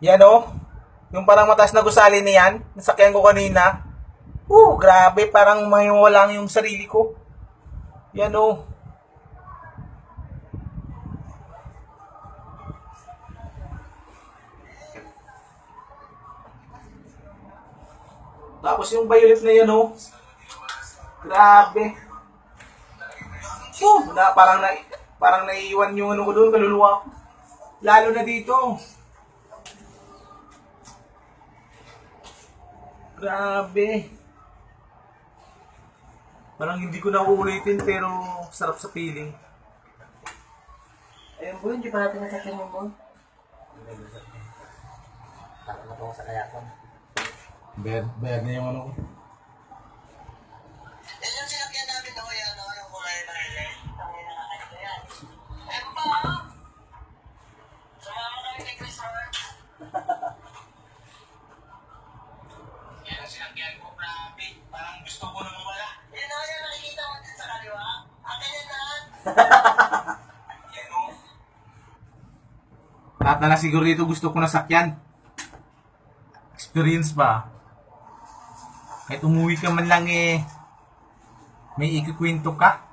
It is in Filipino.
Yan o. Yung parang mataas na gusali na yan. Nasakyan ko kanina. Grabe. Parang mahiwala lang yung sarili ko. Yan o. Tapos yung violet na yan o. Grabe. Parang naiiwan yung ano ko doon, kaluluwa ko. Lalo na dito. Grabe. Parang hindi ko na uulitin pero sarap sa feeling. Ayun po, hindi pa natin nasakyan mo po. Takot na po ako sa kayakon. Bayad na yung ano ko. Yan yung sinakyan namin ako yan, yung kulay na ilay. Ang nakakita yan. Ayun pa, sumama kami kay Christopher. Yan ang sinakyan ko, grabe. Parang gusto ko nang wala. Yan o, yan nakikita mo din sa kaliwa. Akin yan lahat. Yan o. Lahat na lang siguro dito gusto ko na sakyan. Experience pa. Kahit umuwi ka man lang may ikikwento ka.